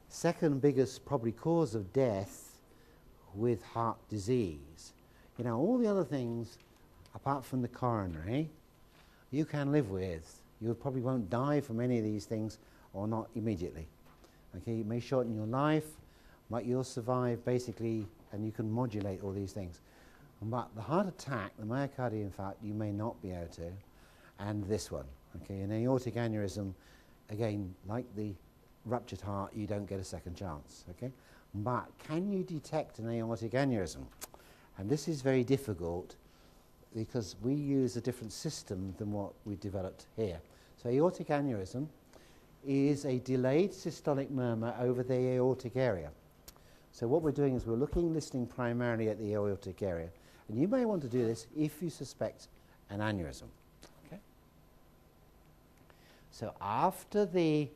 Second biggest probably cause of death with heart disease. You know, all the other things, apart from the coronary, you can live with. You probably won't die from any of these things, or not immediately. Okay, it may shorten your life, but you'll survive basically, and you can modulate all these things. But the heart attack, the myocardial infarct, you may not be able to, and this one. Okay, an aortic aneurysm, again, like the ruptured heart, you don't get a second chance. Okay, but can you detect an aortic aneurysm? And this is very difficult because we use a different system than what we developed here. So aortic aneurysm is a delayed systolic murmur over the aortic area. So what we're doing is we're listening primarily at the aortic area. And you may want to do this if you suspect an aneurysm. Okay? So after the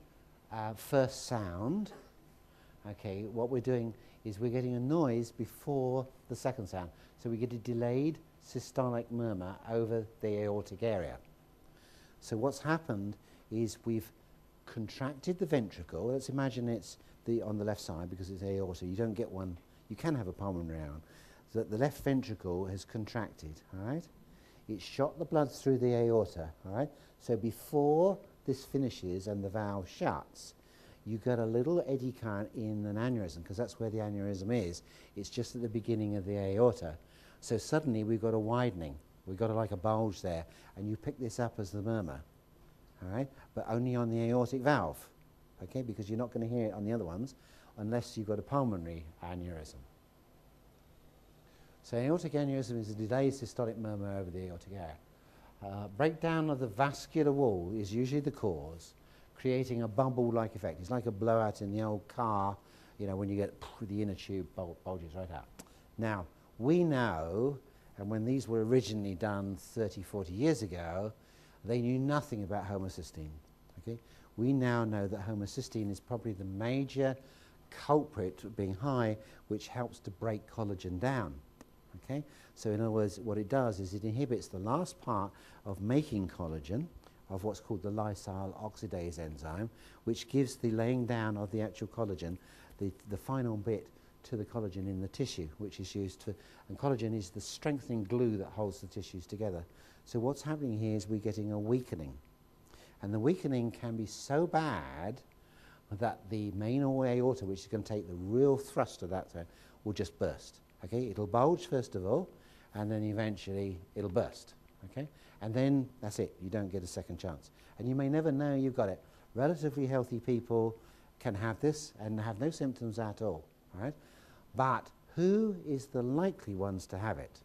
first sound, okay, what we're doing is we're getting a noise before the second sound. So we get a delayed systolic murmur over the aortic area. So what's happened is we've contracted the ventricle. Let's imagine it's on the left side because it's aorta. You don't get one. You can have a pulmonary one. So that the left ventricle has contracted. All right. It's shot the blood through the aorta. All right. So before this finishes and the valve shuts, you get a little eddy current in an aneurysm because that's where the aneurysm is. It's just at the beginning of the aorta. So suddenly we've got a widening. We've got like a bulge there, and you pick this up as the murmur. All right, but only on the aortic valve, okay, because you're not going to hear it on the other ones unless you've got a pulmonary aneurysm. So aortic aneurysm is a delayed systolic murmur over the aortic area. Breakdown of the vascular wall is usually the cause, creating a bubble-like effect. It's like a blowout in the old car, you know, when you get the inner tube bulges right out. Now, we know, and when these were originally done 30, 40 years ago, they knew nothing about homocysteine. Okay? We now know that homocysteine is probably the major culprit of being high, which helps to break collagen down. Okay? So in other words, what it does is it inhibits the last part of making collagen, of what's called the lysyl oxidase enzyme, which gives the laying down of the actual collagen, the final bit to the collagen in the tissue, which is used to, and collagen is the strengthening glue that holds the tissues together. So what's happening here is we're getting a weakening. And the weakening can be so bad that the main aorta, which is going to take the real thrust of that thread, will just burst. Okay, it'll bulge first of all, and then eventually it'll burst. Okay, and then that's it. You don't get a second chance, and you may never know you've got it. Relatively healthy people can have this and have no symptoms at all. Right? But who is the likely ones to have it?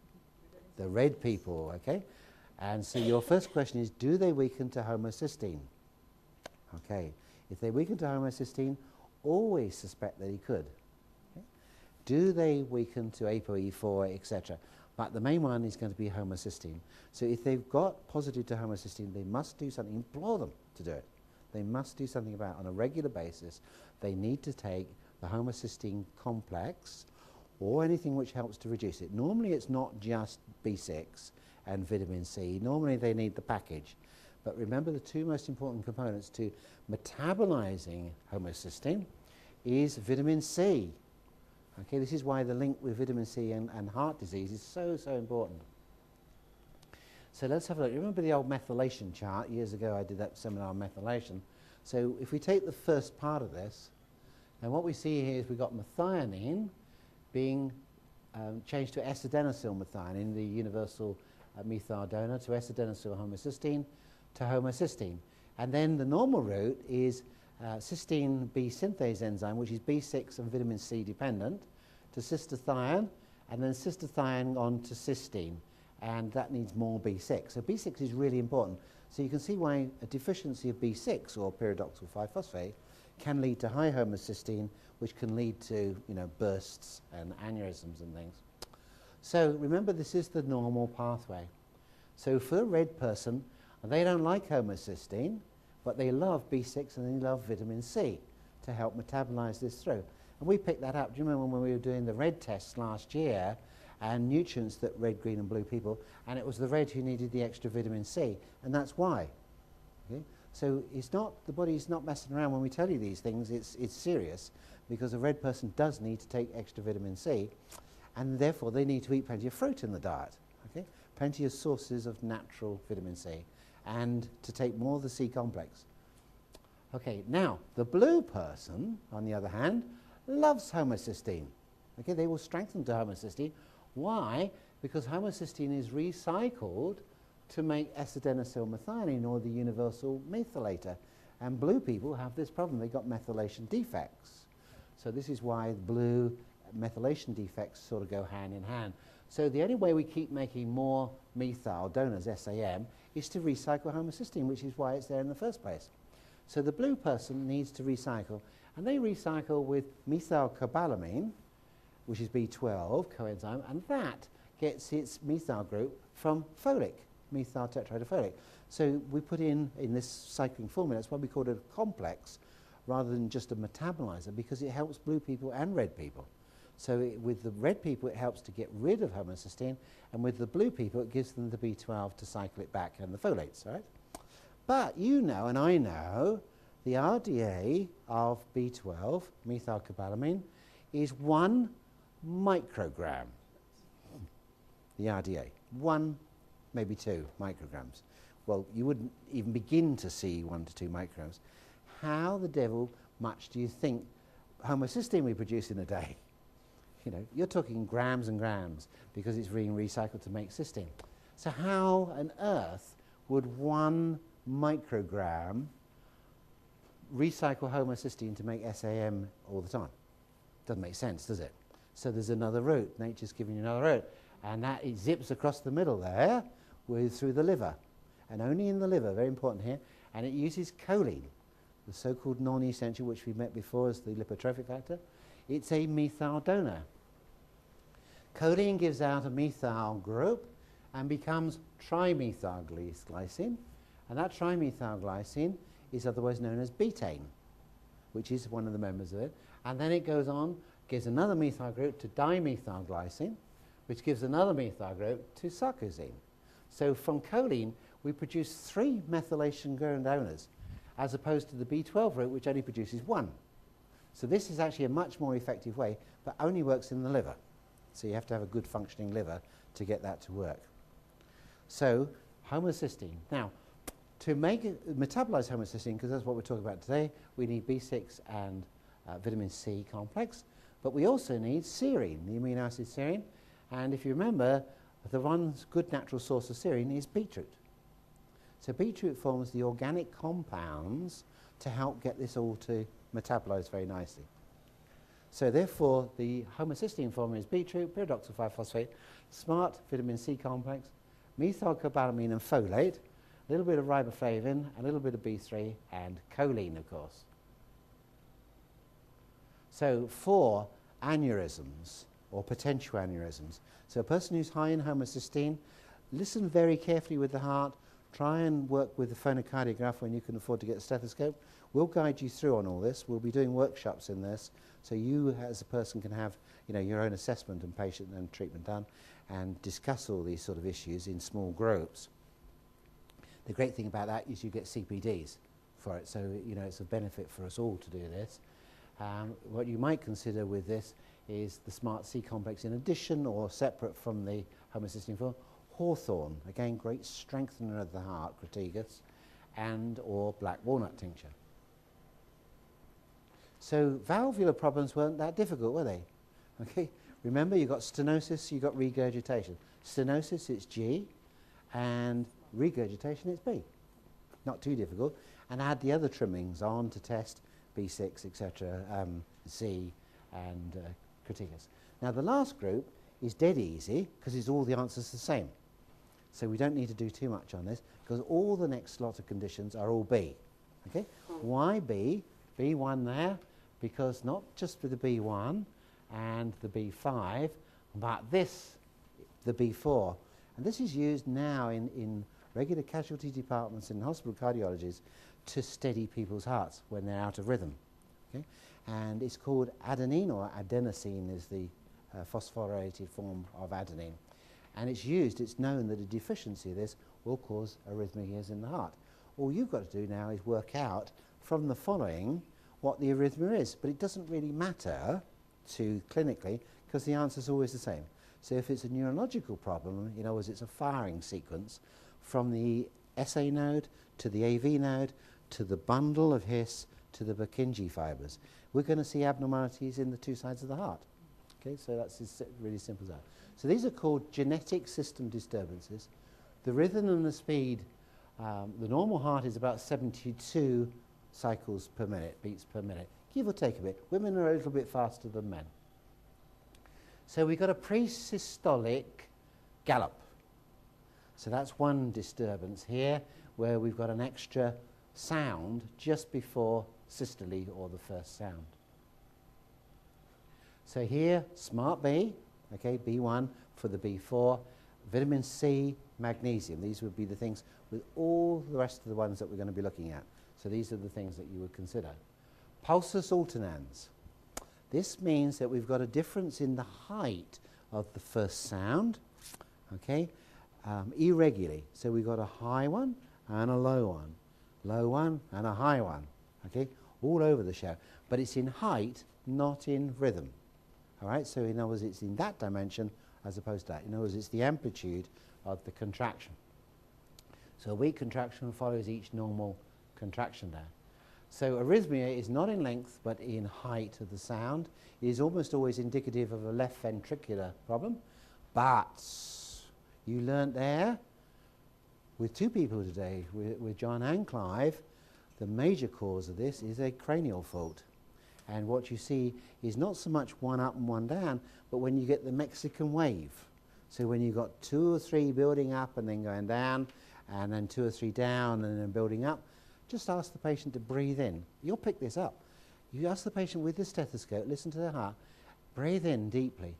The red people. Okay, and so your first question is: do they weaken to homocysteine? Okay, if they weaken to homocysteine, always suspect that he could. Do they weaken to ApoE4, etc.? But the main one is going to be homocysteine. So if they've got positive to homocysteine, they must do something. Implore them to do it. They must do something about it on a regular basis. They need to take the homocysteine complex or anything which helps to reduce it. Normally it's not just B6 and vitamin C. Normally they need the package. But remember, the two most important components to metabolizing homocysteine is vitamin C. Okay, this is why the link with vitamin C and heart disease is so, so important. So let's have a look. Remember the old methylation chart? Years ago I did that seminar on methylation. So if we take the first part of this, and what we see here is we've got methionine being changed to S-adenosyl methionine, the universal methyl donor, to S-adenosyl homocysteine to homocysteine. And then the normal route is cysteine B synthase enzyme, which is B6 and vitamin C dependent, to cystathione, and then cystathione on to cysteine, and that needs more B6. So B6 is really important. So you can see why a deficiency of B6, or pyridoxal 5-phosphate, can lead to high homocysteine, which can lead to, you know, bursts and aneurysms and things. So remember, this is the normal pathway. So for a red person, they don't like homocysteine, but they love B6 and they love vitamin C to help metabolize this through. And we picked that up. Do you remember when we were doing the red tests last year and nutrients that red, green and blue people, and it was the red who needed the extra vitamin C, and that's why. Okay? So it's not, the body's not messing around when we tell you these things. It's serious, because a red person does need to take extra vitamin C, and therefore they need to eat plenty of fruit in the diet. Okay? Plenty of sources of natural vitamin C, and to take more of the C complex. Okay, now the blue person, on the other hand, loves homocysteine. Okay, they will strengthen to homocysteine. Why? Because homocysteine is recycled to make S-adenosylmethionine, or the universal methylator. And blue people have this problem. They've got methylation defects. So this is why blue methylation defects sort of go hand in hand. So the only way we keep making more methyl donors, SAM, is to recycle homocysteine, which is why it's there in the first place. So the blue person needs to recycle, and they recycle with methylcobalamin, which is B12 coenzyme, and that gets its methyl group from folic, methyl tetrahydrofolic. So we put in this cycling formula, that's why we call it a complex rather than just a metabolizer, because it helps blue people and red people. So with the red people, it helps to get rid of homocysteine, and with the blue people, it gives them the B12 to cycle it back and the folates, right? But you know, and I know, the RDA of B12, methylcobalamin, is 1 microgram. The RDA, 1, maybe 2 micrograms. Well, you wouldn't even begin to see 1 to 2 micrograms. How the devil much do you think homocysteine we produce in a day? You know, you're talking grams and grams, because it's being recycled to make cysteine. So how on earth would 1 microgram recycle homocysteine to make SAM all the time? Doesn't make sense, does it? So there's another route. Nature's giving you another route. And that it zips across the middle there through the liver. And only in the liver, very important here. And it uses choline, the so-called non-essential, which we met before as the lipotrophic factor. It's a methyl donor. Choline gives out a methyl group and becomes trimethylglycine. And that trimethylglycine is otherwise known as betaine, which is one of the members of it. And then it goes on, gives another methyl group to dimethylglycine, which gives another methyl group to sarcosine. So from choline, we produce 3 methylation donors, as opposed to the B12 route, which only produces 1. So this is actually a much more effective way, but only works in the liver. So you have to have a good functioning liver to get that to work. So homocysteine. Now, to metabolize homocysteine, because that's what we're talking about today, we need B6 and vitamin C complex, but we also need serine, the amino acid serine. And if you remember, the one good natural source of serine is beetroot. So beetroot forms the organic compounds to help get this all to metabolize very nicely. So therefore, the homocysteine formula is beetroot, pyridoxal 5-phosphate, smart vitamin C complex, methylcobalamin and folate, a little bit of riboflavin, a little bit of B3, and choline, of course. So for aneurysms, or potential aneurysms, so a person who's high in homocysteine, listen very carefully with the heart, try and work with the phonocardiograph when you can afford to get a stethoscope. We'll guide you through on all this. We'll be doing workshops in this, so you as a person can have, you know, your own assessment and patient and treatment done, and discuss all these sort of issues in small groups. The great thing about that is you get CPDs for it, so you know it's a benefit for us all to do this. What you might consider with this is the smart C complex in addition or separate from the homocysteine form. Hawthorn, again, great strengthener of the heart, Crataegus, and or black walnut tincture. So valvular problems weren't that difficult, were they? Okay, remember you got stenosis, you got regurgitation. Stenosis, it's G, and regurgitation, it's B. Not too difficult. And add the other trimmings on to test B6, etc., C, and Crataegus. Now the last group is dead easy because it's all the answers the same. So we don't need to do too much on this because all the next lot of conditions are all B. Okay? Why B? B1 there, because not just for the B1 and the B5, but this, the B4. And this is used now in regular casualty departments in hospital cardiologies to steady people's hearts when they're out of rhythm. Okay? And it's called adenine, or adenosine is the phosphorylated form of adenine. And it's used, it's known that a deficiency of this will cause arrhythmias in the heart. All you've got to do now is work out from the following what the arrhythmia is. But it doesn't really matter to clinically because the answer is always the same. So if it's a neurological problem, in other words, it's a firing sequence from the SA node to the AV node to the bundle of His to the Purkinje fibres. We're going to see abnormalities in the two sides of the heart. Okay, so that's really simple as that. So these are called genetic system disturbances. The rhythm and the speed, the normal heart is about 72 cycles per minute, beats per minute, give or take a bit. Women are a little bit faster than men. So we've got a presystolic gallop. So that's one disturbance here where we've got an extra sound just before systole or the first sound. So here, smart B, okay, B1 for the B4, vitamin C, magnesium. These would be the things with all the rest of the ones that we're going to be looking at. So these are the things that you would consider. Pulsus alternans. This means that we've got a difference in the height of the first sound, okay, irregularly. So we've got a high one and a low one and a high one, okay, all over the show. But it's in height, not in rhythm. All right, so in other words, it's in that dimension as opposed to that. In other words, it's the amplitude of the contraction. So a weak contraction follows each normal contraction there. So arrhythmia is not in length but in height of the sound. It is almost always indicative of a left ventricular problem. But you learnt there with two people today, with John and Clive, the major cause of this is a cranial fault. And what you see is not so much one up and one down, but when you get the Mexican wave. So when you've got 2 or 3 building up and then going down, and then 2 or 3 down and then building up, just ask the patient to breathe in. You'll pick this up. You ask the patient with the stethoscope, listen to their heart, breathe in deeply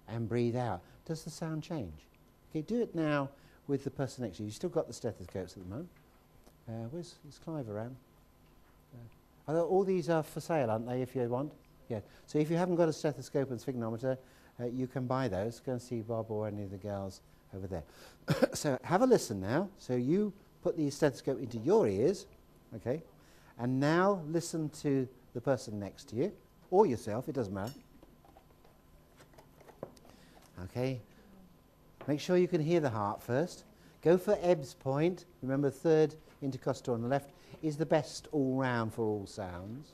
and breathe out. Does the sound change? Okay, do it now with the person next to you. You've still got the stethoscopes at the moment. Is Clive around? All these are for sale, aren't they, if you want? Yeah. So if you haven't got a stethoscope and sphygmometer, you can buy those. Go and see Bob or any of the girls over there. So have a listen now. So you put the stethoscope into your ears, okay, and now listen to the person next to you, or yourself, it doesn't matter. Okay, make sure you can hear the heart first. Go for Ebb's point. Remember, third intercostal on the left is the best all round for all sounds.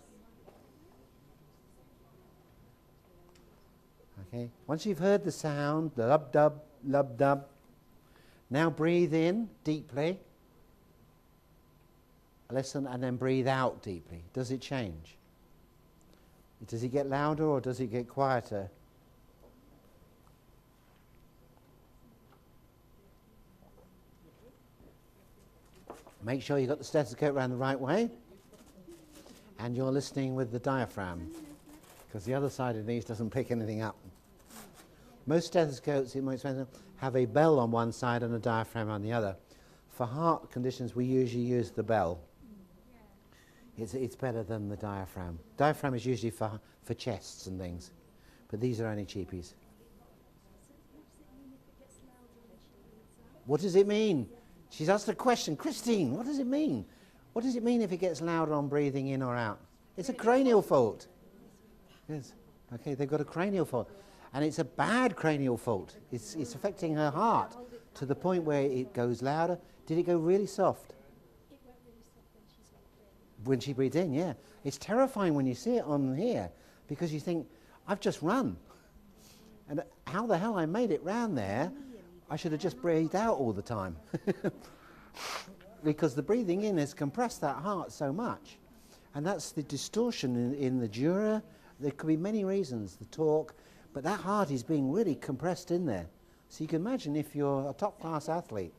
Okay, once you've heard the sound, the lub-dub, lub-dub, now breathe in deeply. Listen and then breathe out deeply. Does it change? Does it get louder or does it get quieter? Make sure you've got the stethoscope around the right way and you're listening with the diaphragm because the other side of these doesn't pick anything up. Most stethoscopes, in my experience, have a bell on one side and a diaphragm on the other. For heart conditions, we usually use the bell. It's better than the diaphragm. Diaphragm is usually for chests and things, but these are only cheapies. What does it mean? She's asked a question. Christine, what does it mean? What does it mean if it gets louder on breathing in or out? It's a cranial fault. Yes. Okay, they've got a cranial fault. And it's a bad cranial fault. It's affecting her heart to the point where it goes louder. Did it go really soft? It went really soft When she breathed in, yeah. It's terrifying when you see it on here because you think, I've just run. And how the hell I made it round there, I should have just breathed out all the time. Because the breathing in has compressed that heart so much. And that's the distortion in the dura. There could be many reasons, the torque, but that heart is being really compressed in there. So you can imagine if you're a top-class athlete,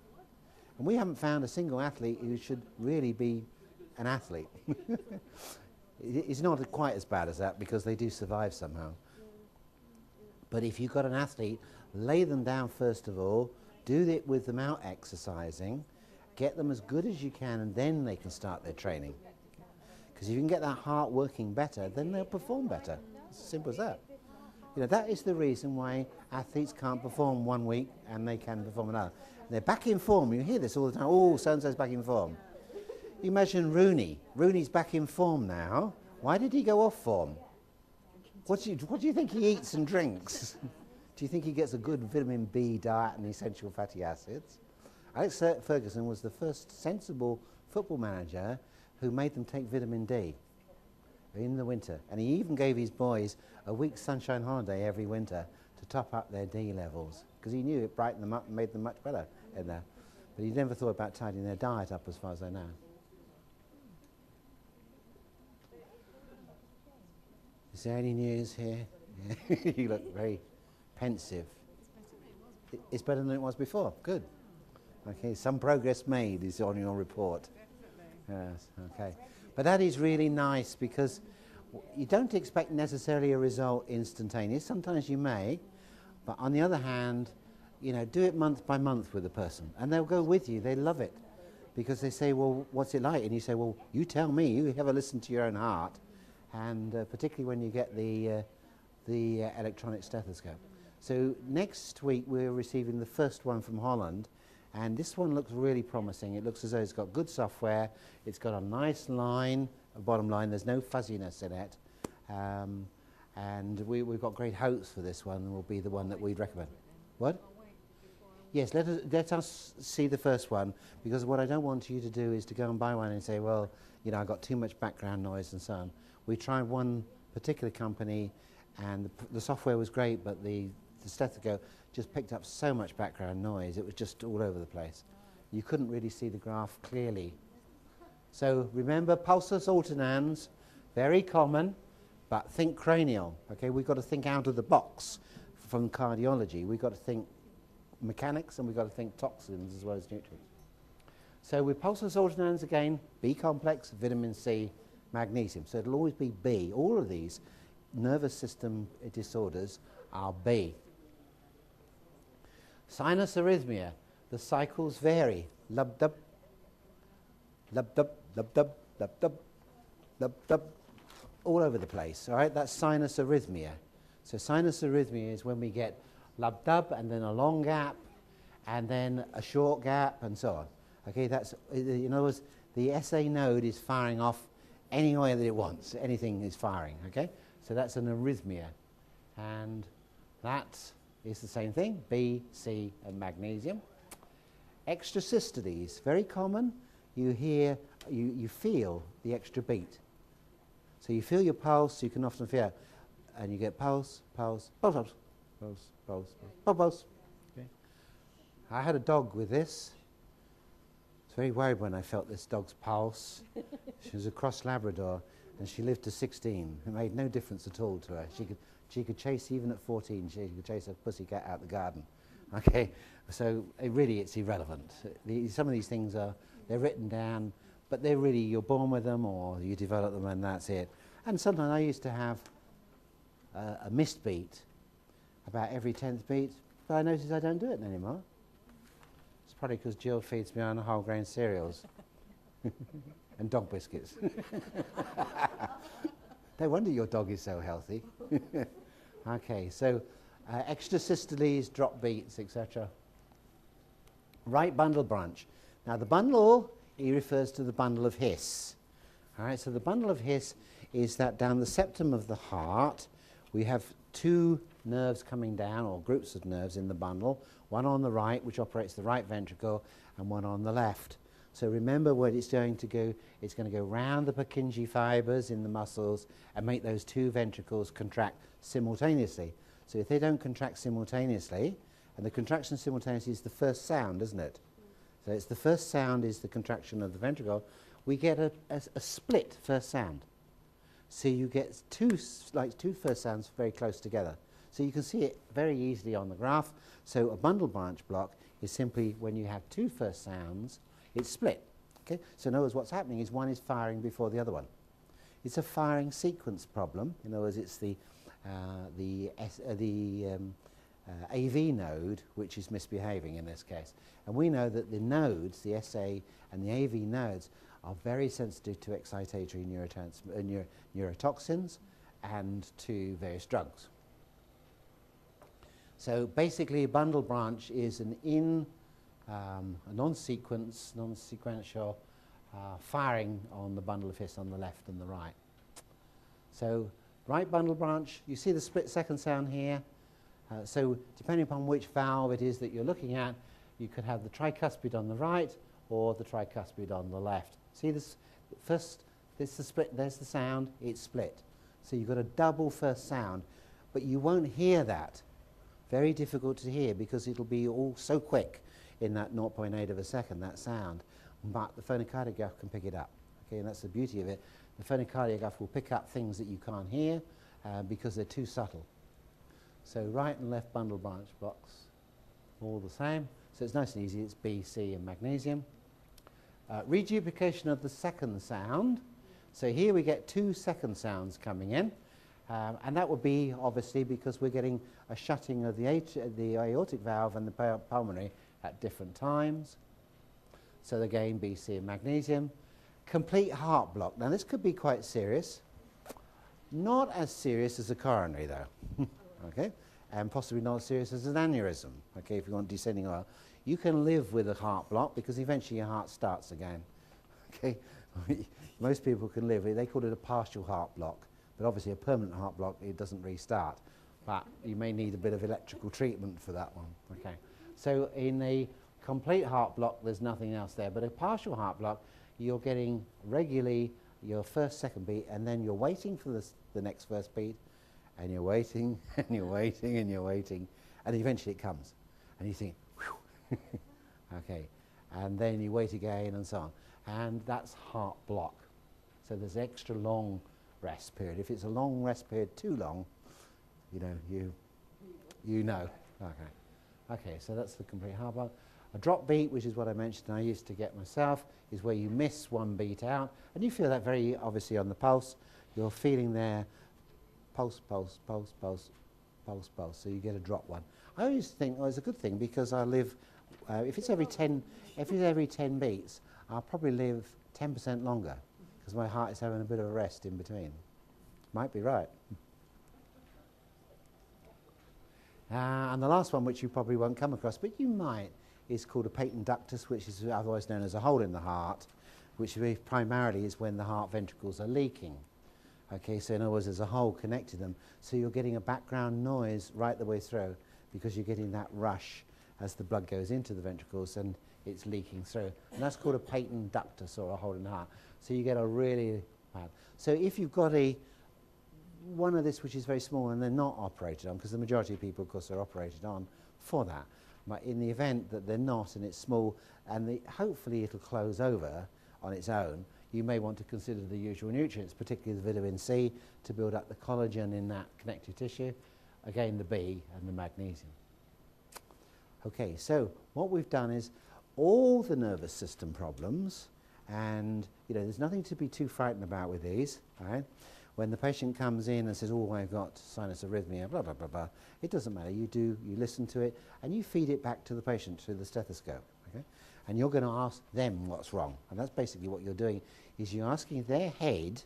and we haven't found a single athlete who should really be an athlete. It's not quite as bad as that because they do survive somehow. But if you've got an athlete, lay them down first of all, do it with them out exercising, get them as good as you can, and then they can start their training. Because if you can get that heart working better, then they'll perform better. It's as simple as that. You know, that is the reason why athletes can't perform one week and they can perform another. They're back in form. You hear this all the time. Oh, so-and-so's back in form. Imagine Rooney. Rooney's back in form now. Why did he go off form? What do you think he eats and drinks? Do you think he gets a good vitamin B diet and essential fatty acids? Alex Ferguson was the first sensible football manager who made them take vitamin D in the winter. And he even gave his boys a week's sunshine holiday every winter to top up their D levels, because he knew it brightened them up and made them much better in there. But he never thought about tidying their diet up, as far as I know. Is there any news here? You look very pensive. It's better than it was before. Good. Okay, some progress made is on your report. Yes, okay. But that is really nice, because you don't expect necessarily a result instantaneous. Sometimes you may, but on the other hand, you know, do it month by month with a person, and they'll go with you. They love it, because they say, well, what's it like? And you say, well, you tell me. You have a listen to your own heart, and particularly when you get the electronic stethoscope. So next week we're receiving the first one from Holland, and this one looks really promising. It looks as though it's got good software. It's got a nice line, a bottom line. There's no fuzziness in it, and we've got great hopes for this one. Will be the one that we'd recommend. What? Yes, let us see the first one, because what I don't want you to do is to go and buy one and say, well, you know, I got too much background noise and so on. We tried one particular company, and the software was great, but the stethoscope just picked up so much background noise. It was just all over the place. You couldn't really see the graph clearly. So remember, pulsus alternans, very common, but think cranial. Okay, we've got to think out of the box from cardiology. We've got to think mechanics, and we've got to think toxins as well as nutrients. So with pulsus alternans again, B complex, vitamin C, magnesium. So it'll always be B. All of these nervous system disorders are B. Sinus arrhythmia. The cycles vary. Lub-dub, lub-dub, lub-dub, lub-dub, lub-dub, all over the place. All right, that's sinus arrhythmia. So sinus arrhythmia is when we get lub-dub and then a long gap and then a short gap and so on. Okay, that's, in other words, the SA node is firing off any way that it wants. Anything is firing, okay? So that's an arrhythmia. And that is the same thing, B, C, and magnesium. Extrasystoles, very common. You hear, you feel the extra beat. So you feel your pulse, you can often feel, and you get pulse, pulse, pulse, pulse, pulse, pulse, pulse, pulse. Okay. I had a dog with this. I was very worried when I felt this dog's pulse. She was a cross Labrador, and she lived to 16. It made no difference at all to her. She could chase, even at 14, she could chase a pussycat out the garden. Okay, so it's irrelevant. Some of these things they're written down, but they're really, you're born with them or you develop them and that's it. And sometimes I used to have a missed beat about every 10th beat, but I noticed I don't do it anymore. It's probably because Jill feeds me on whole grain cereals and dog biscuits. No wonder your dog is so healthy. Okay, so extrasystoles, drop beats, etc. Right bundle branch. Now the bundle, he refers to the bundle of His. All right, so the bundle of His is that down the septum of the heart, we have two nerves coming down, or groups of nerves in the bundle, one on the right, which operates the right ventricle, and one on the left. So remember what it's going to go, it's going to go round the Purkinje fibers in the muscles and make those two ventricles contract simultaneously. So if they don't contract simultaneously, and the contraction simultaneously is the first sound, isn't it? So it's the first sound is the contraction of the ventricle. We get a split first sound. So you get two first sounds very close together. So you can see it very easily on the graph. So a bundle branch block is simply when you have two first sounds, it's split. Okay? So in other words, what's happening is one is firing before the other one. It's a firing sequence problem. In other words, it's the AV node which is misbehaving in this case. And we know that the nodes, the SA and the AV nodes, are very sensitive to excitatory neurotoxins and to various drugs. So basically a bundle branch is a non-sequential firing on the bundle of fists on the left and the right. So right bundle branch, you see the split second sound here. So depending upon which valve it is that you're looking at, you could have the tricuspid on the right or the tricuspid on the left. See this first, this is the split, there's the sound, it's split. So you've got a double first sound, but you won't hear that. Very difficult to hear because it'll be all so quick in that 0.8 of a second, that sound. But the phonocardiograph can pick it up. Okay, and that's the beauty of it. The phonocardiograph will pick up things that you can't hear because they're too subtle. So right and left bundle branch blocks, all the same. So it's nice and easy. It's B, C, and magnesium. Reduplication of the second sound. So here we get 2 second sounds coming in. And that would be obviously because we're getting a shutting of the aortic valve and the pulmonary at different times. So again, B, C, and magnesium. Complete heart block. Now this could be quite serious. Not as serious as a coronary though. Okay? And possibly not as serious as an aneurysm. Okay, if you want descending oil. You can live with a heart block because eventually your heart starts again. Okay? Most people can live. They call it a partial heart block. But obviously a permanent heart block, it doesn't restart. But you may need a bit of electrical treatment for that one. Okay. So in a complete heart block, there's nothing else there. But a partial heart block, you're getting regularly your first, second beat, and then you're waiting for the next first beat, and you're waiting, and you're waiting, and you're waiting, and eventually it comes. And you think, whew. Okay. And then you wait again, and so on. And that's heart block. So there's extra long rest period. If it's a long rest period, too long, you know. Okay, so that's the complete heart block. A drop beat, which is what I mentioned I used to get myself, is where you miss one beat out. And you feel that very obviously on the pulse. You're feeling there, pulse, pulse, pulse, pulse, pulse, pulse. So you get a drop one. I always think, well, it's a good thing because I live, if it's every 10 beats, I'll probably live 10% longer because my heart is having a bit of a rest in between. Might be right. And the last one, which you probably won't come across, but you might, is called a patent ductus, which is otherwise known as a hole in the heart, which primarily is when the heart ventricles are leaking. Okay, so in other words, there's a hole connecting them, so you're getting a background noise right the way through because you're getting that rush as the blood goes into the ventricles and it's leaking through. And that's called a patent ductus, or a hole in the heart. So you get a really bad. So if you've got one of this which is very small and they're not operated on, because the majority of people, of course, are operated on for that, but in the event that they're not and it's small and hopefully it'll close over on its own, you may want to consider the usual nutrients, particularly the vitamin C, to build up the collagen in that connective tissue, again the B and the magnesium. Okay, so what we've done is all the nervous system problems, and there's nothing to be too frightened about with these, right? When the patient comes in and says, oh, I've got sinus arrhythmia, blah, blah, blah, blah, it doesn't matter. You listen to it, and you feed it back to the patient through the stethoscope, okay? And you're going to ask them what's wrong. And that's basically what you're doing, is you're asking their head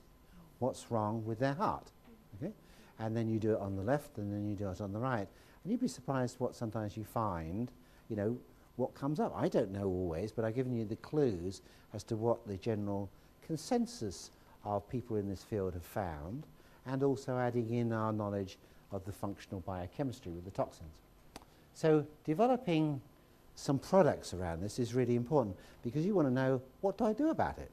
what's wrong with their heart, okay? And then you do it on the left, and then you do it on the right. And you'd be surprised what sometimes you find, what comes up. I don't know always, but I've given you the clues as to what the general consensus of people in this field have found, and also adding in our knowledge of the functional biochemistry with the toxins. So developing some products around this is really important because you want to know, what do I do about it?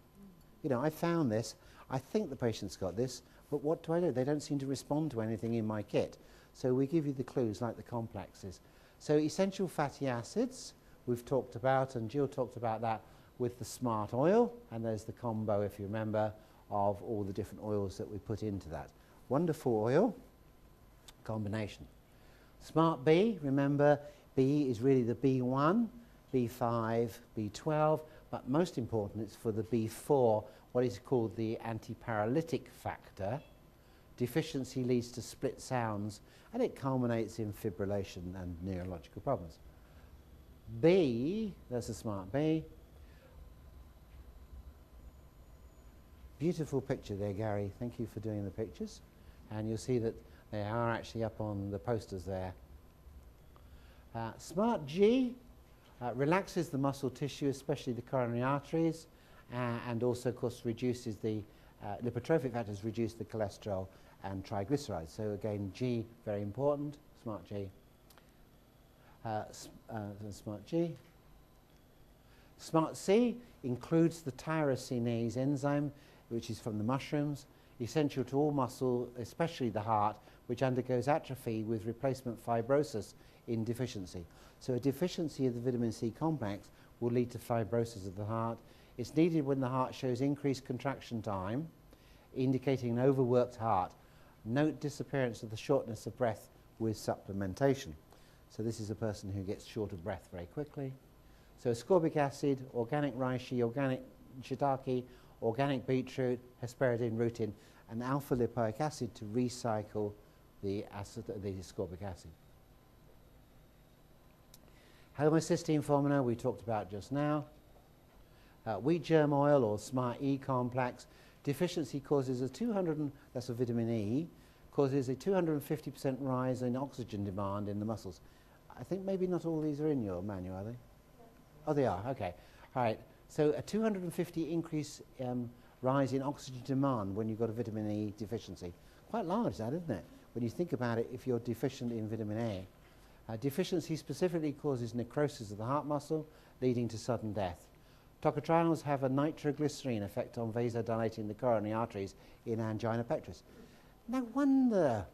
I found this, I think the patient's got this, but what do I do? They don't seem to respond to anything in my kit. So we give you the clues like the complexes. So essential fatty acids we've talked about, and Jill talked about that with the smart oil, and there's the combo, if you remember, of all the different oils that we put into that. Wonderful oil combination. Smart B, remember, B is really the B1, B5, B12, but most important it's for the B4, what is called the antiparalytic factor. Deficiency leads to split sounds, and it culminates in fibrillation and neurological problems. B, that's a smart B. Beautiful picture there, Gary. Thank you for doing the pictures. And you'll see that they are actually up on the posters there. Smart G relaxes the muscle tissue, especially the coronary arteries, and also, of course, reduces the lipotrophic factors, reduce the cholesterol and triglycerides. So again, G, very important, smart G. Smart G. Smart C includes the tyrosinase enzyme, which is from the mushrooms, essential to all muscle, especially the heart, which undergoes atrophy with replacement fibrosis in deficiency. So a deficiency of the vitamin C complex will lead to fibrosis of the heart. It's needed when the heart shows increased contraction time, indicating an overworked heart. Note disappearance of the shortness of breath with supplementation. So this is a person who gets short of breath very quickly. So ascorbic acid, organic reishi, organic shiitake, organic beetroot, hesperidin, rutin, and alpha lipoic acid to recycle the ascorbic acid. Homocysteine formula we talked about just now. Wheat germ oil or smart E complex. Deficiency causes that's a vitamin E, causes a 250% rise in oxygen demand in the muscles. I think maybe not all these are in your manual, are they? Oh, they are, okay. All right, so a 250 increase rise in oxygen demand when you've got a vitamin E deficiency. Quite large, that, isn't it? When you think about it, if you're deficient in vitamin A. Deficiency specifically causes necrosis of the heart muscle, leading to sudden death. Tocotrienols have a nitroglycerine effect on vasodilating the coronary arteries in angina pectoris. No wonder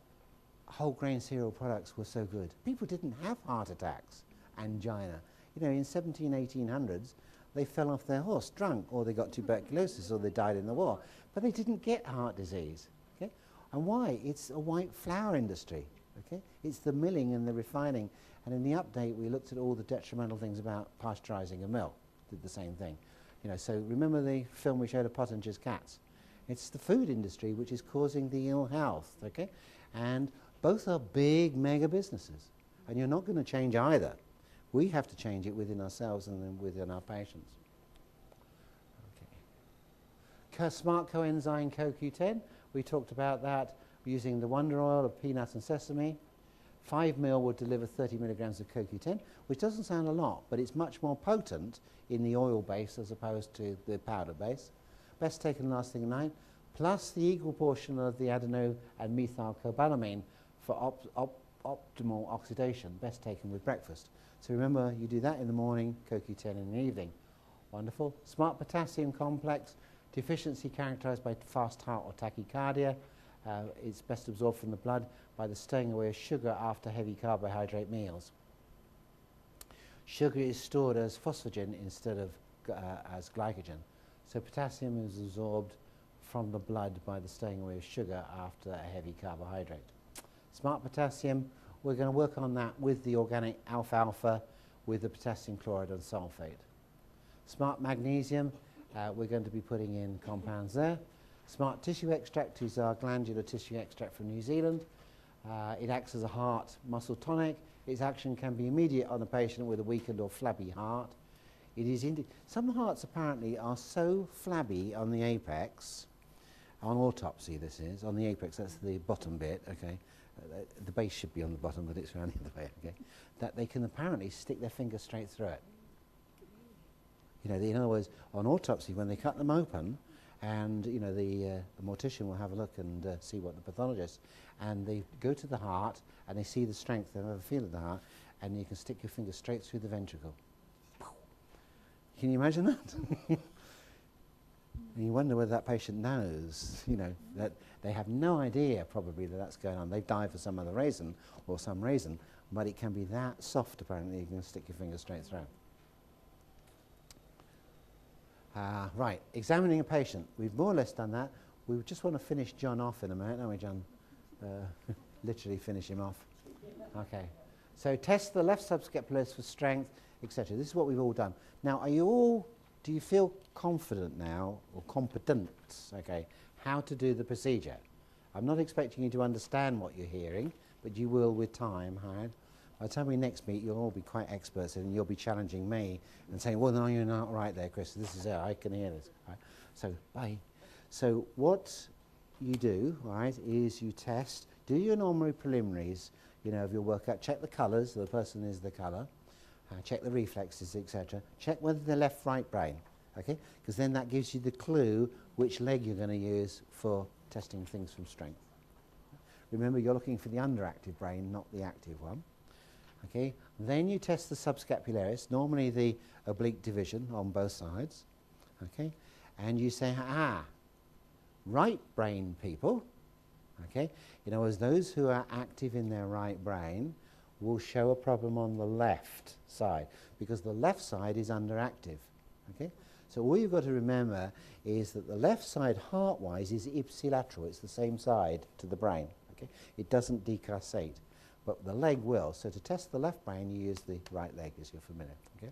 whole grain cereal products were so good. People didn't have heart attacks, angina. You know, in 1800s, they fell off their horse drunk, or they got tuberculosis, or they died in the war. But they didn't get heart disease. Okay? And why? It's a white flour industry. Okay? It's the milling and the refining. And in the update, we looked at all the detrimental things about pasteurizing of milk. Did the same thing. You know, so remember the film we showed of Pottinger's cats? It's the food industry which is causing the ill health. Okay? And both are big mega businesses. And you're not going to change either. We have to change it within ourselves and then within our patients. Okay. Smart coenzyme CoQ10, we talked about that using the wonder oil of peanut and sesame. 5 ml would deliver 30 milligrams of CoQ10, which doesn't sound a lot, but it's much more potent in the oil base as opposed to the powder base. Best taken last thing at night, plus the equal portion of the adeno and methylcobalamin for optimal oxidation, best taken with breakfast. So remember, you do that in the morning, CoQ10 in the evening. Wonderful. Smart potassium complex, deficiency characterized by fast heart or tachycardia. It's best absorbed from the blood by the stowing away of sugar after heavy carbohydrate meals. Sugar is stored as phosphagen instead of as glycogen. So potassium is absorbed from the blood by the stowing away of sugar after a heavy carbohydrate. Smart potassium, we're going to work on that with the organic alfalfa, with the potassium chloride and sulfate. Smart magnesium, we're going to be putting in compounds there. Smart tissue extract is our glandular tissue extract from New Zealand. It acts as a heart muscle tonic. Its action can be immediate on a patient with a weakened or flabby heart. It is some hearts apparently are so flabby on the apex, on autopsy this is, on the apex, that's the bottom bit, okay. The base should be on the bottom, but it's around the other way, okay, that they can apparently stick their finger straight through it. You know, in other words, on autopsy, when they cut them open, and you know the mortician will have a look and see what the pathologist, and they go to the heart and they see the strength, they have a feel of the heart, and you can stick your finger straight through the ventricle. Can you imagine that? And you wonder whether that patient knows, you know, that they have no idea probably that that's going on. They've died for some other reason or some reason, but it can be that soft apparently you can stick your finger straight through. Right, examining a patient. We've more or less done that. We just want to finish John off in a minute, don't we, John? Literally finish him off. Okay. So test the left subscapularis for strength, etc. This is what we've all done. Now, do you feel confident now, or competent, okay, how to do the procedure? I'm not expecting you to understand what you're hearing, but you will with time, Howard. By the time we next meet, you'll all be quite experts and you'll be challenging me and saying, well, no, you're not right there, Chris. This is it. I can hear this. Right? So, bye. So what you do, right, is you test, do your normal preliminaries, you know, of your workout. Check the colours, the person is the colour. Check the reflexes, etc. Check whether the left-right brain. okay? Because then that gives you the clue which leg you're going to use for testing things from strength. Remember, you're looking for the underactive brain, not the active one. Okay? Then you test the subscapularis, normally the oblique division on both sides. Okay? And you say, right brain people, okay? In other words, those who are active in their right brain will show a problem on the left side because the left side is underactive. Okay? So all you've got to remember is that the left side heart-wise is ipsilateral. It's the same side to the brain. Okay? It doesn't decussate, but the leg will. So to test the left brain, you use the right leg, as you're familiar. Okay?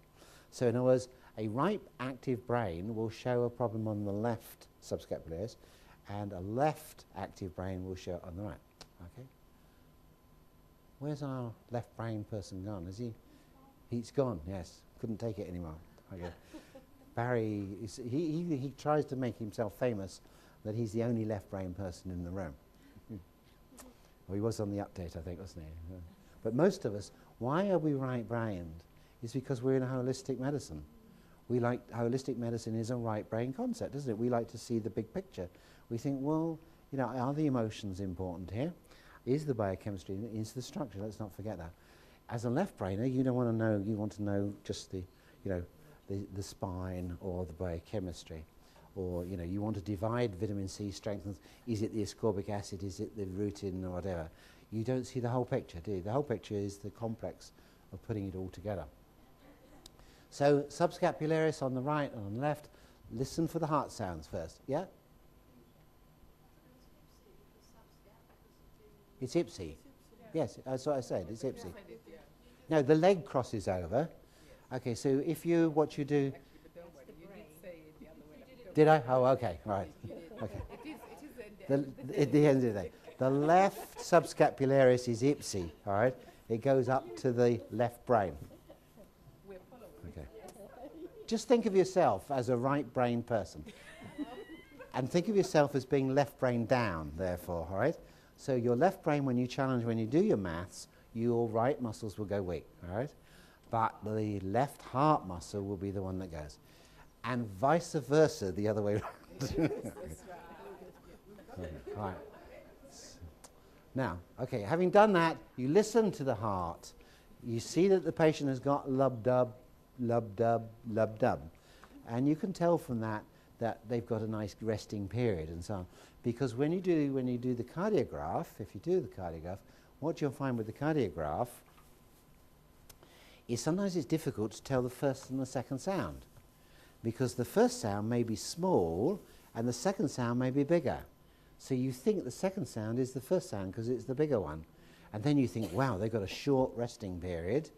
So in other words, a right active brain will show a problem on the left subscapularis, and a left active brain will show it on the right. Okay? Where's our left brain person gone? Is he? He's gone, yes. Couldn't take it anymore. Okay. Barry, he tries to make himself famous that he's the only left brain person in the room. Well, he was on the update, I think, wasn't he? But most of us, why are we right-brained? It's because we're in a holistic medicine. We like, holistic medicine is a right-brain concept, isn't it? We like to see the big picture. We think, well, you know, are the emotions important here? Is the biochemistry, is the structure? Let's not forget that. As a left-brainer, you don't want to know, you want to know just the, you know, the spine or the biochemistry. Or, you know, you want to divide vitamin C strengthens. Is it the ascorbic acid? Is it the rutin or whatever? You don't see the whole picture, do you? The whole picture is the complex of putting it all together. So, subscapularis on the right and on the left. Listen for the heart sounds first. Yeah? It's ipsy. Yes, that's what I said. It's ipsy. No, the leg crosses over. Okay, so if you, what you do... Did I? Oh, okay, right. Okay. At the end of the day. The left subscapularis is ipsy, all right? It goes up to the left brain. Okay. Just think of yourself as a right brain person. And think of yourself as being left brain down, therefore, all right? So your left brain, when you challenge, when you do your maths, your right muscles will go weak, all right? But the left heart muscle will be the one that goes. And vice versa, the other way around. Okay, right. Now, okay, having done that, you listen to the heart. You see that the patient has got lub-dub, lub-dub, lub-dub. And you can tell from that that they've got a nice resting period and so on. Because when you do the cardiograph, if you do the cardiograph, what you'll find with the cardiograph is sometimes it's difficult to tell the first and the second sound. Because the first sound may be small and the second sound may be bigger. So you think the second sound is the first sound because it's the bigger one. And then you think, wow, they've got a short resting period.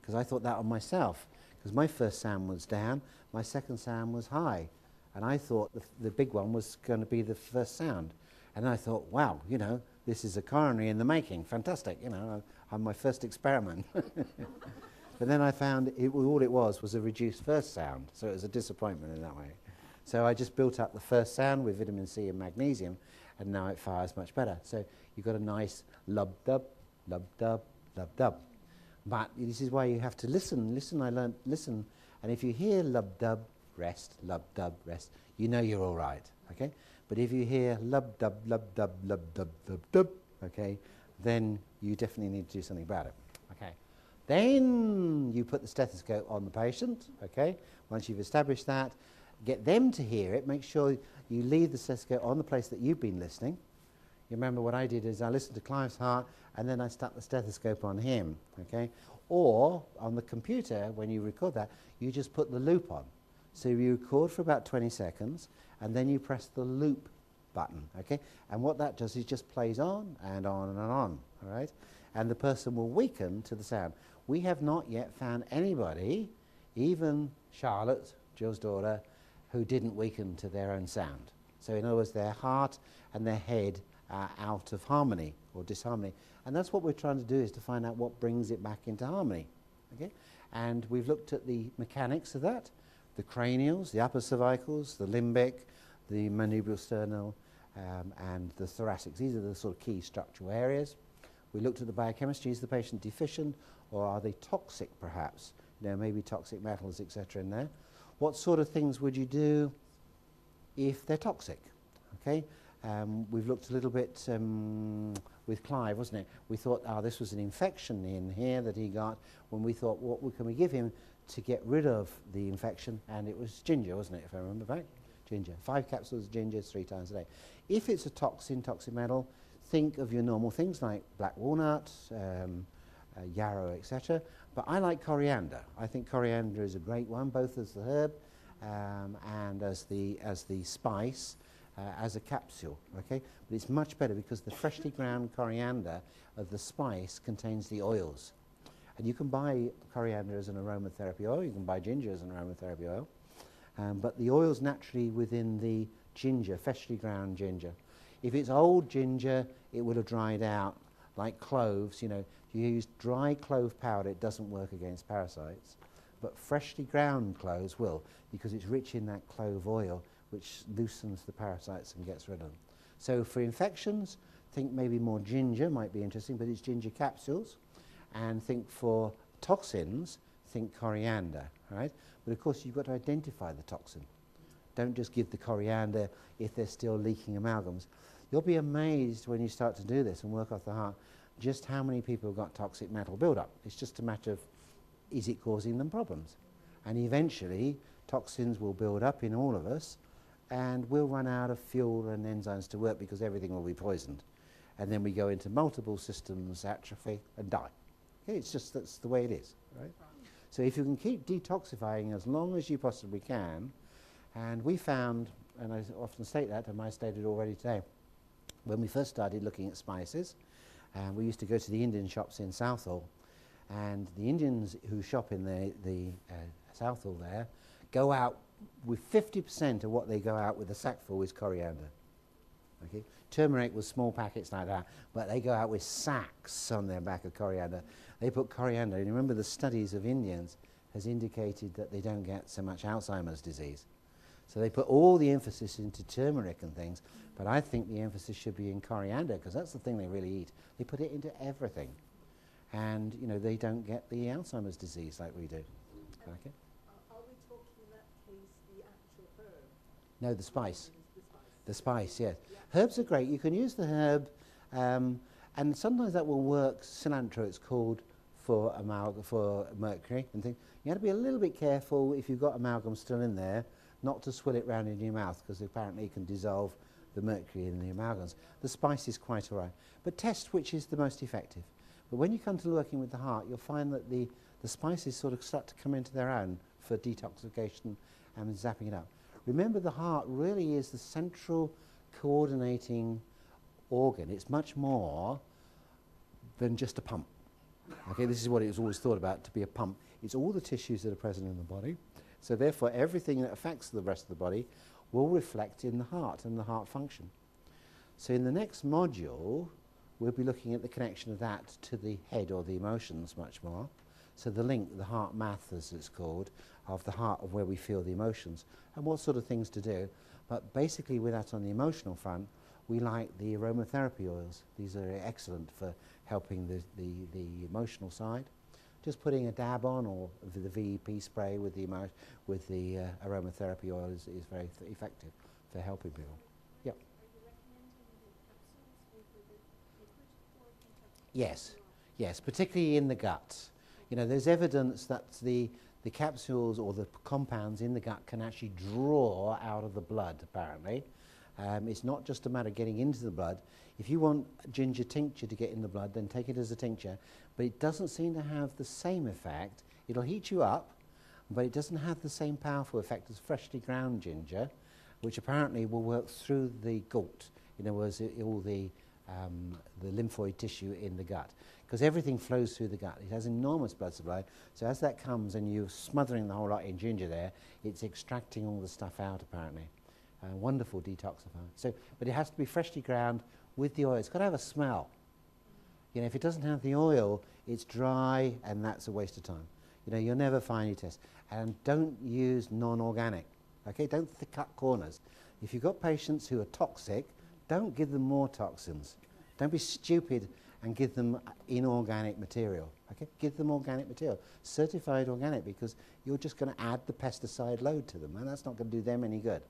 Because I thought that on myself. Because my first sound was down, my second sound was high. And I thought the big one was going to be the first sound. And I thought, wow, you know, this is a coronary in the making. Fantastic, you know, I'm my first experiment. But then I found all it was a reduced first sound. So it was a disappointment in that way. So I just built up the first sound with vitamin C and magnesium, and now it fires much better. So you've got a nice lub-dub, lub-dub, lub-dub. But this is why you have to listen. Listen, I learned, listen. And if you hear lub-dub, rest, lub-dub, rest, you know you're all right, okay? But if you hear lub-dub, lub-dub, lub-dub, lub-dub, okay, then you definitely need to do something about it, okay? Then you put the stethoscope on the patient, okay? Once you've established that, get them to hear it. Make sure you leave the stethoscope on the place that you've been listening. You remember what I did is I listened to Clive's heart and then I stuck the stethoscope on him, okay? Or on the computer, when you record that, you just put the loop on. So you record for about 20 seconds and then you press the loop button, okay? And what that does is just plays on and on and on, all right? And the person will weaken to the sound. We have not yet found anybody, even Charlotte, Jill's daughter, who didn't weaken to their own sound. So in other words, their heart and their head are out of harmony or disharmony. And that's what we're trying to do, is to find out what brings it back into harmony, okay? And we've looked at the mechanics of that, the cranials, the upper cervicals, the limbic, the manubriosternal, and the thoracics. These are the sort of key structural areas. We looked at the biochemistry. Is the patient deficient, or are they toxic perhaps? You know, maybe toxic metals, etc. in there. what sort of things would you do if they're toxic? Okay, we've looked a little bit with Clive, wasn't it? We thought, this was an infection in here that he got, when we thought, what can we give him to get rid of the infection? And it was ginger, wasn't it, if I remember back? Ginger. 5 capsules of ginger 3 times a day. If it's a toxic metal, think of your normal things like black walnut, yarrow, etc. But I like coriander. I think coriander is a great one, both as the herb and as the spice, as a capsule. Okay, but it's much better because the freshly ground coriander of the spice contains the oils, and you can buy coriander as an aromatherapy oil. You can buy ginger as an aromatherapy oil, but the oil's naturally within the ginger, freshly ground ginger. If it's old ginger, it would have dried out, like cloves. You know, if you use dry clove powder, it doesn't work against parasites, but freshly ground cloves will, because it's rich in that clove oil, which loosens the parasites and gets rid of them. So for infections, think maybe more ginger might be interesting, but it's ginger capsules. And think for toxins, think coriander, right? But of course, you've got to identify the toxin. Don't just give the coriander if they're still leaking amalgams. You'll be amazed when you start to do this and work off the heart, just how many people have got toxic metal buildup. It's just a matter of, is it causing them problems? And eventually, toxins will build up in all of us, and we'll run out of fuel and enzymes to work because everything will be poisoned. And then we go into multiple systems atrophy and die. Okay, it's just, that's the way it is, right? So if you can keep detoxifying as long as you possibly can, and we found, and I often state that, and I stated already today, when we first started looking at spices, we used to go to the Indian shops in Southall, and the Indians who shop in the Southall there go out with 50% of what they go out with a sackful is coriander. Okay? Turmeric was small packets like that, but they go out with sacks on their back of coriander. They put coriander, and remember the studies of Indians has indicated that they don't get so much Alzheimer's disease. So they put all the emphasis into turmeric and things, but I think the emphasis should be in coriander, because that's the thing they really eat. They put it into everything. And, you know, they don't get the Alzheimer's disease like we do. Okay? Are we talking in that case the actual herb? No, the spice. The spice. The spice, yes. Herbs are great. You can use the herb, and sometimes that will work. Cilantro, it's called, for mercury and things. You have to be a little bit careful if you've got amalgam still in there, not to swill it round in your mouth, because apparently it can dissolve the mercury in the amalgams. The spice is quite all right. But test which is the most effective. But when you come to working with the heart, you'll find that the spices sort of start to come into their own for detoxification and zapping it up. Remember, the heart really is the central coordinating organ. It's much more than just a pump. Okay, this is what it was always thought about, to be a pump. It's all the tissues that are present in the body. So therefore, everything that affects the rest of the body will reflect in the heart and the heart function. So in the next module, we'll be looking at the connection of that to the head or the emotions much more. So the link, the heart math as it's called, of the heart of where we feel the emotions and what sort of things to do. But basically with that on the emotional front, we like the aromatherapy oils. These are excellent for helping the emotional side. Just putting a dab on, or the VEP spray with the aromatherapy oil is very effective for helping people. Yep. Are you recommending the capsules over the liquid, or Yes, yes, particularly in the gut. You know, there's evidence that the capsules or the compounds in the gut can actually draw out of the blood, apparently. It's not just a matter of getting into the blood. If you want ginger tincture to get in the blood, then take it as a tincture. But it doesn't seem to have the same effect. It'll heat you up, but it doesn't have the same powerful effect as freshly ground ginger, which apparently will work through the gut. In other words, all the lymphoid tissue in the gut. Because everything flows through the gut. It has enormous blood supply. So as that comes and you're smothering the whole lot in ginger there, it's extracting all the stuff out, apparently. Wonderful detoxifier. So, but it has to be freshly ground with the oil. It's got to have a smell. You know, if it doesn't have the oil, it's dry, and that's a waste of time. You know, you'll never find any test. And don't use non-organic. Okay, don't cut corners. If you've got patients who are toxic, don't give them more toxins. Don't be stupid and give them inorganic material. Okay, give them organic material, certified organic, because you're just going to add the pesticide load to them, and that's not going to do them any good.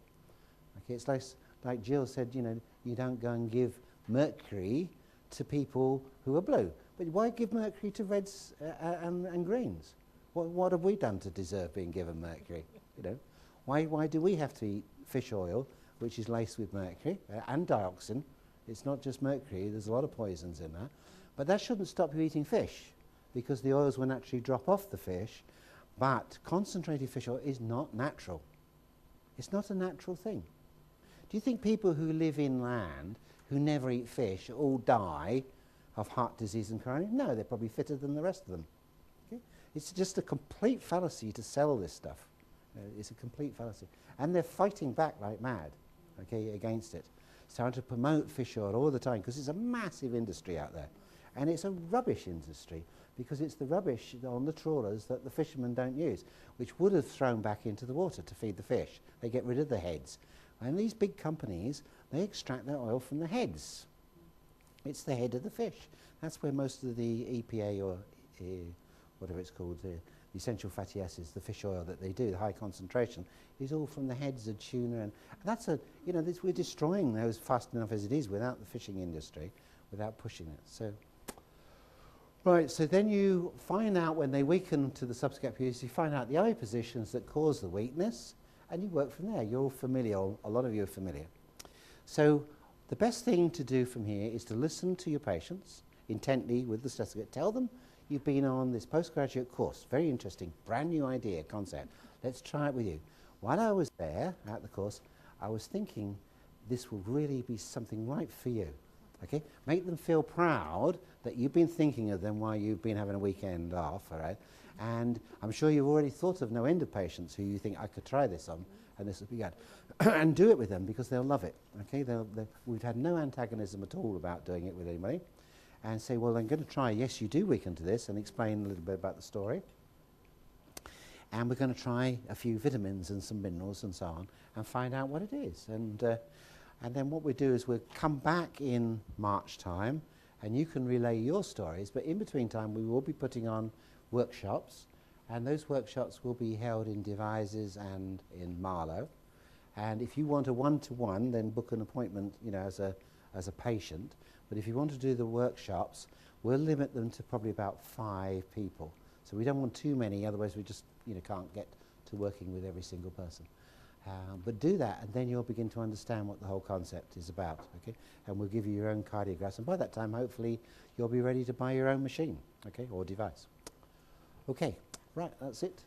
Okay, it's like Jill said, you know, you don't go and give mercury to people who are blue. But why give mercury to reds and greens? What have we done to deserve being given mercury? You know, why do we have to eat fish oil, which is laced with mercury and dioxin? It's not just mercury. There's a lot of poisons in that. But that shouldn't stop you eating fish, because the oils will naturally drop off the fish. But concentrated fish oil is not natural. It's not a natural thing. Do you think people who live inland, who never eat fish, all die of heart disease and coronary? No, they're probably fitter than the rest of them. Okay? It's just a complete fallacy to sell this stuff. It's a complete fallacy. And they're fighting back like mad, okay, against it. Starting to promote fish oil all the time, because it's a massive industry out there. And it's a rubbish industry, because it's the rubbish on the trawlers that the fishermen don't use, which would have thrown back into the water to feed the fish. They get rid of the heads. And these big companies, they extract their oil from the heads. It's the head of the fish. That's where most of the EPA or whatever it's called, the essential fatty acids, the fish oil that they do, the high concentration, is all from the heads of tuna. And that's you know, we're destroying those fast enough as it is without the fishing industry, without pushing it. So, right, so then you find out when they weaken to the subscapularis, you find out the eye positions that cause the weakness, and you work from there. You're all familiar, a lot of you are familiar. So the best thing to do from here is to listen to your patients intently with the stethoscope. Tell them you've been on this postgraduate course. Very interesting, brand new idea, concept. Let's try it with you. While I was there at the course, I was thinking this will really be something right for you. Okay? Make them feel proud that you've been thinking of them while you've been having a weekend off, all right? And I'm sure you've already thought of no end of patients who you think I could try this on, and this would be good. And do it with them, because they'll love it. Okay? We've had no antagonism at all about doing it with anybody. And say, well, I'm going to try, yes, you do weaken to this, and explain a little bit about the story. And we're going to try a few vitamins and some minerals and so on, and find out what it is. And then what we do is we'll come back in March time, and you can relay your stories, but in between time we will be putting on workshops, and those workshops will be held in Devizes and in Marlow. And if you want a one-to-one, then book an appointment, you know, as a patient. But if you want to do the workshops, we'll limit them to probably about 5 people. So we don't want too many, otherwise we just, you know, can't get to working with every single person. But do that, and then you'll begin to understand what the whole concept is about, okay? And we'll give you your own cardiographs, and by that time, hopefully, you'll be ready to buy your own machine, okay, or device. Okay, right, that's it.